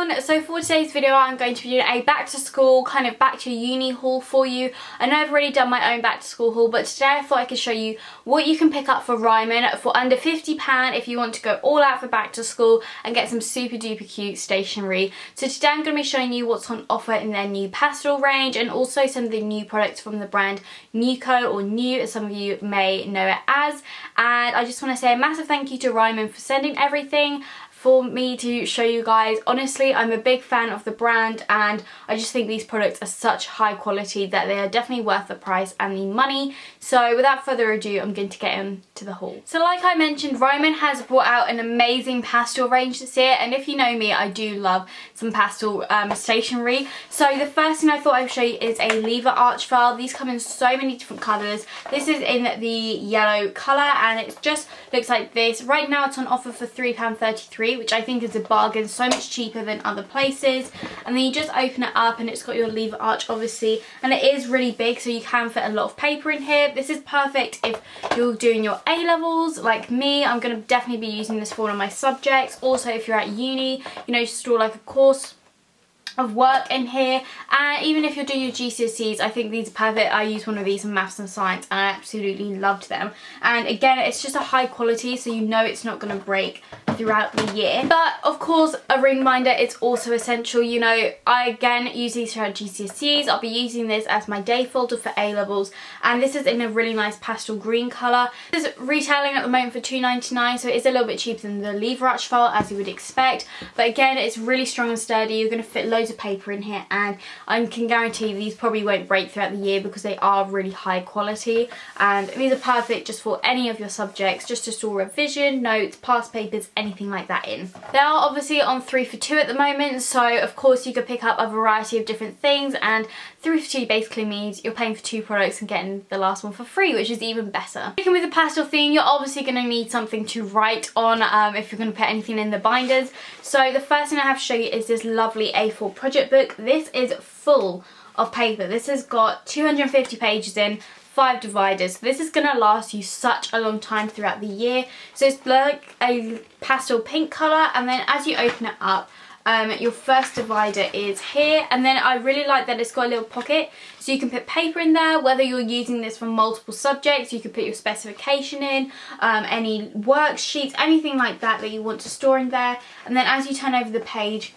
everyone, so for today's video I'm going to be doing a back to school, kind of back to uni haul for you. I know I've already done my own back to school haul, but today I thought I could show you what you can pick up for Ryman for under £50 if you want to go all out for back to school and get some super duper cute stationery. So today I'm going to be showing you what's on offer in their new pastel range and also some of the new products from the brand Nuco, or New as some of you may know it as. And I just want to say a massive thank you to Ryman for sending everything for me to show you guys. Honestly, I'm a big fan of the brand and I just think these products are such high quality that they are definitely worth the price and the money. So without further ado, I'm going to get into the haul. So like I mentioned, Ryman has brought out an amazing pastel range this year, and if you know me, I do love some pastel stationery. So the first thing I thought I would show you is a lever arch file. These come in so many different colours. This is in the yellow colour and it just looks like this. Right now it's on offer for £3.33, which I think is a bargain, so much cheaper than other places. And then you just open it up and it's got your lever arch obviously, and it is really big so you can fit a lot of paper in here. This is perfect if you're doing your A-levels like me. I'm going to definitely be using this for one of my subjects. Also if you're at uni, you know, store like a course of work in here, and even if you're doing your GCSEs, I think these are perfect. I used one of these in maths and science and I absolutely loved them, and again it's just a high quality so you know it's not going to break throughout the year. But of course a ring binder is also essential. You know, I again use these for GCSEs. I'll be using this as my day folder for A-levels, and this is in a really nice pastel green colour. This is retailing at the moment for £2.99, so it is a little bit cheaper than the lever arch file as you would expect, but again it's really strong and sturdy. You're going to fit loads of paper in here and I can guarantee these probably won't break throughout the year because they are really high quality, and these are perfect just for any of your subjects, just to store revision, notes, past papers, anything like that in. They are obviously on 3 for 2 at the moment, so of course you could pick up a variety of different things, and 3 for 2 basically means you're paying for 2 products and getting the last one for free, which is even better. Sticking with the pastel theme, you're obviously going to need something to write on if you're going to put anything in the binders. So the first thing I have to show you is this lovely A4 project book. This is full of paper. This has got 250 pages in, 5 dividers. This is going to last you such a long time throughout the year. So it's like a pastel pink colour, and then as you open it up, your first divider is here, and then I really like that it's got a little pocket so you can put paper in there. Whether you're using this for multiple subjects, you could put your specification in, any worksheets, anything like that that you want to store in there. And then as you turn over the page,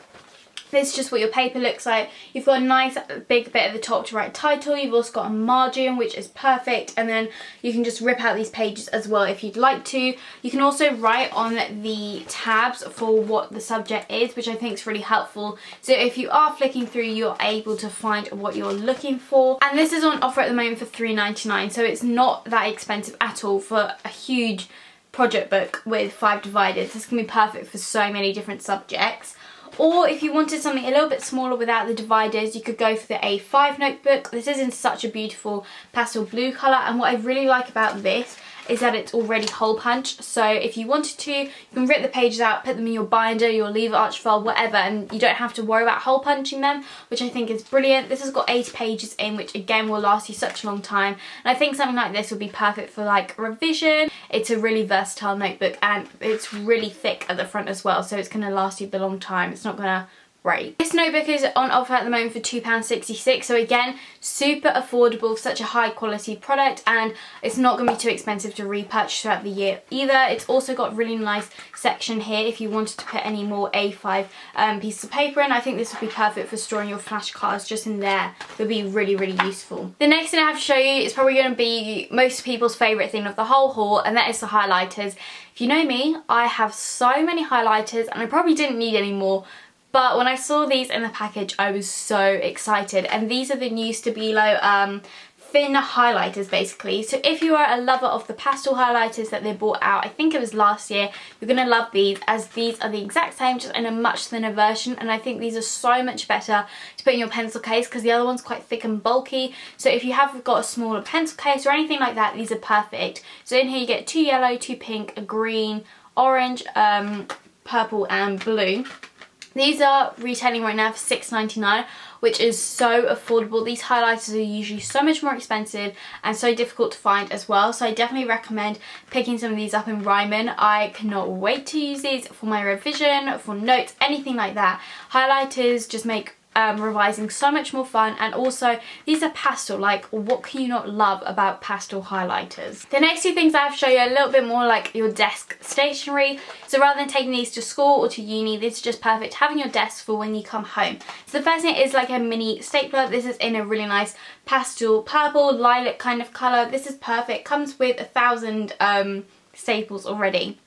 this is just what your paper looks like. You've got a nice big bit at the top to write title. You've also got a margin, which is perfect, and then you can just rip out these pages as well if you'd like to. You can also write on the tabs for what the subject is, which I think is really helpful. So if you are flicking through, you're able to find what you're looking for. And this is on offer at the moment for £3.99, so it's not that expensive at all for a huge project book with 5 dividers. This can be perfect for so many different subjects. Or if you wanted something a little bit smaller without the dividers, you could go for the A5 notebook. This is in such a beautiful pastel blue colour, and what I really like about this is that it's already hole punched. So if you wanted to, you can rip the pages out, put them in your binder, your lever arch file, whatever, and you don't have to worry about hole punching them, which I think is brilliant. This has got 80 pages in, which again will last you such a long time, and I think something like this would be perfect for like revision. It's a really versatile notebook and it's really thick at the front as well, so it's going to last you a long time. It's not going to break. This notebook is on offer at the moment for £2.66, so again super affordable for such a high quality product, and it's not going to be too expensive to repurchase throughout the year either. It's also got a really nice section here if you wanted to put any more A5 pieces of paper in. I think this would be perfect for storing your flashcards just in there. It would be really, really useful. The next thing I have to show you is probably going to be most people's favourite thing of the whole haul, and that is the highlighters. If you know me, I have so many highlighters and I probably didn't need any more, but when I saw these in the package, I was so excited. And these are the new Stabilo thin highlighters basically. So if you are a lover of the pastel highlighters that they brought out, I think it was last year, you're going to love these, as these are the exact same, just in a much thinner version. And I think these are so much better to put in your pencil case because the other one's quite thick and bulky. So if you have got a smaller pencil case or anything like that, these are perfect. So in here you get 2 yellow, 2 pink, a green, orange, purple and blue. These are retailing right now for £6.99, which is so affordable. These highlighters are usually so much more expensive and so difficult to find as well. So I definitely recommend picking some of these up in Ryman. I cannot wait to use these for my revision, for notes, anything like that. Highlighters just make revising so much more fun, and also these are pastel. Like, what can you not love about pastel highlighters? The next two things I have to show you are a little bit more like your desk stationery. So rather than taking these to school or to uni, this is just perfect having your desk for when you come home. So the first thing is like a mini stapler. This is in a really nice pastel purple lilac kind of colour. This is perfect. Comes with 1,000 staples already,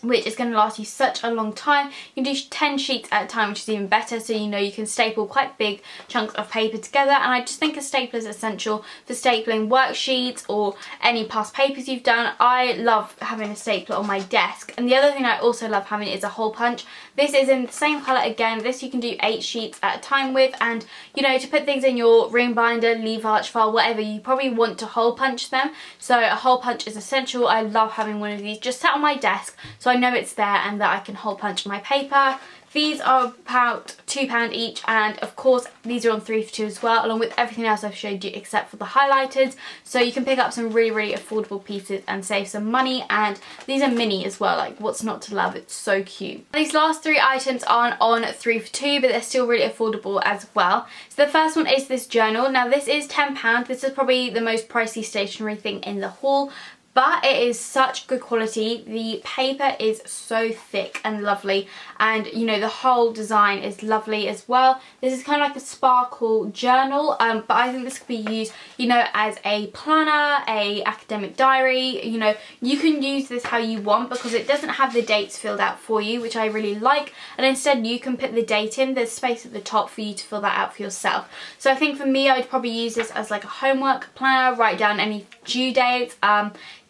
which is going to last you such a long time. You can do 10 sheets at a time, which is even better, so you know you can staple quite big chunks of paper together. And I just think a stapler is essential for stapling worksheets or any past papers you've done. I love having a stapler on my desk. And the other thing I also love having is a hole punch. This is in the same colour again. This you can do 8 sheets at a time with, and you know, to put things in your ring binder, leave arch file, whatever, you probably want to hole punch them. So a hole punch is essential. I love having one of these just sat on my desk, so I know it's there and that I can hole punch my paper. These are about £2 each, and of course these are on 3 for 2 as well, along with everything else I've showed you except for the highlighters. So you can pick up some really affordable pieces and save some money, and these are mini as well. Like, what's not to love? It's so cute. These last 3 items aren't on 3 for 2, but they're still really affordable as well. So the first one is this journal. Now this is £10. This is probably the most pricey stationery thing in the haul, but it is such good quality. The paper is so thick and lovely, and you know, the whole design is lovely as well. This is kind of like a sparkle journal, but I think this could be used, you know, as a planner, a academic diary. You know, you can use this how you want because it doesn't have the dates filled out for you, which I really like, and instead you can put the date in. There's space at the top for you to fill that out for yourself. So I think for me, I'd probably use this as like a homework planner, write down any due dates,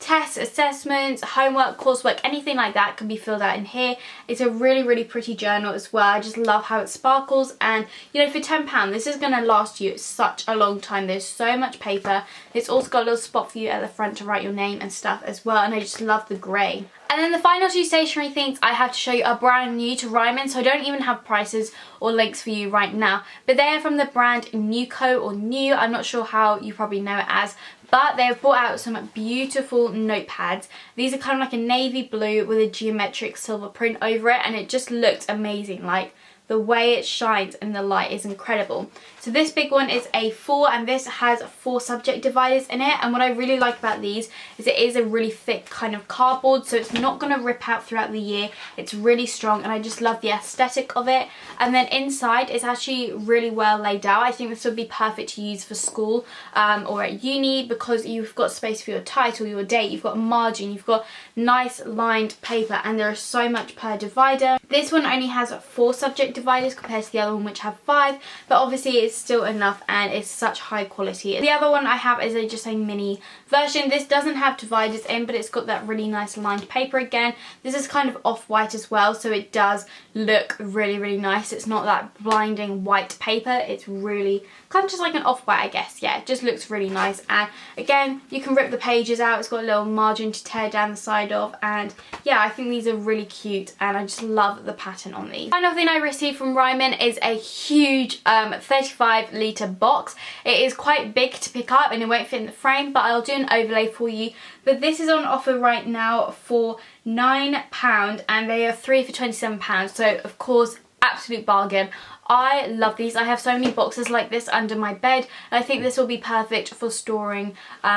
tests, assessments, homework, coursework, anything like that can be filled out in here. It's a really pretty journal as well. I just love how it sparkles, and you know, for £10 this is going to last you such a long time. There's so much paper. It's also got a little spot for you at the front to write your name and stuff as well, and I just love the grey. And then the final 2 stationery things I have to show you are brand new to Ryman, so I don't even have prices or links for you right now, but they are from the brand Nuco or New. I'm not sure how you probably know it as, but they've brought out some beautiful notepads. These are kind of like a navy blue with a geometric silver print over it, and it just looks amazing. Like, the way it shines in the light is incredible. So this big one is A4, and this has 4 subject dividers in it, and what I really like about these is it is a really thick kind of cardboard, so it's not going to rip out throughout the year. It's really strong, and I just love the aesthetic of it. And then inside it's actually really well laid out. I think this would be perfect to use for school or at uni, because you've got space for your title, your date, you've got a margin, you've got nice lined paper, and there is so much per divider. This one only has 4 subject dividers compared to the other one, which have 5, but obviously it's still enough, and it's such high quality. The other one I have is just a mini version. This doesn't have dividers in, but it's got that really nice lined paper again. This is kind of off-white as well, so it does look really nice. It's not that blinding white paper. It's really kind of just like an off-white, I guess. Yeah, it just looks really nice, and again, you can rip the pages out. It's got a little margin to tear down the side of, and yeah, I think these are really cute, and I just love the pattern on these. Final thing I received from Ryman is a huge 35-litre box. It is quite big to pick up, and it won't fit in the frame, but I'll do an overlay for you. But this is on offer right now for £9, and they are 3 for £27, so of course, absolute bargain. I love these. I have so many boxes like this under my bed, and I think this will be perfect for storing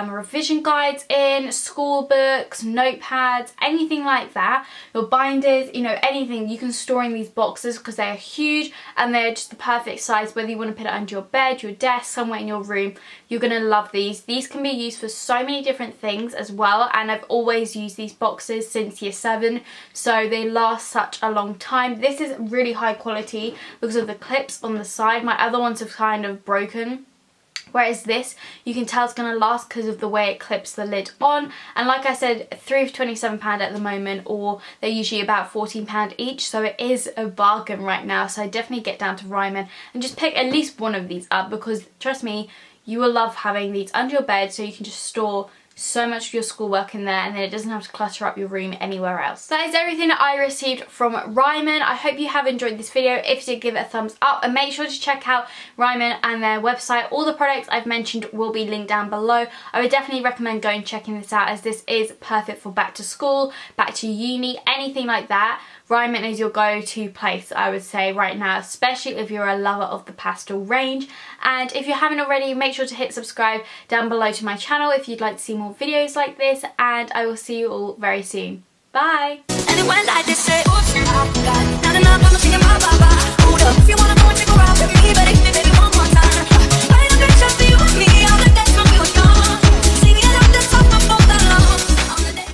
revision guides in, school books, notepads, anything like that. Your binders, you know, anything you can store in these boxes because they are huge and they're just the perfect size, whether you want to put it under your bed, your desk, somewhere in your room. You're going to love these. These can be used for so many different things as well, and I've always used these boxes since year 7, so they last such a long time. This is really high quality because of the clips on the side. My other ones have kind of broken, whereas this, you can tell it's going to last because of the way it clips the lid on. And like I said, 3 for £27 at the moment, or they're usually about £14 each, so it is a bargain right now. So I definitely get down to Ryman and just pick at least one of these up, because trust me, you will love having these under your bed, so you can just store so much of your schoolwork in there, and then it doesn't have to clutter up your room anywhere else. That is everything that I received from Ryman. I hope you have enjoyed this video. If you did, give it a thumbs up, and make sure to check out Ryman and their website. All the products I've mentioned will be linked down below. I would definitely recommend going and checking this out, as this is perfect for back to school, back to uni, anything like that. Ryman is your go-to place, I would say, right now, especially if you're a lover of the pastel range. And if you haven't already, make sure to hit subscribe down below to my channel if you'd like to see more videos like this, and I will see you all very soon. Bye!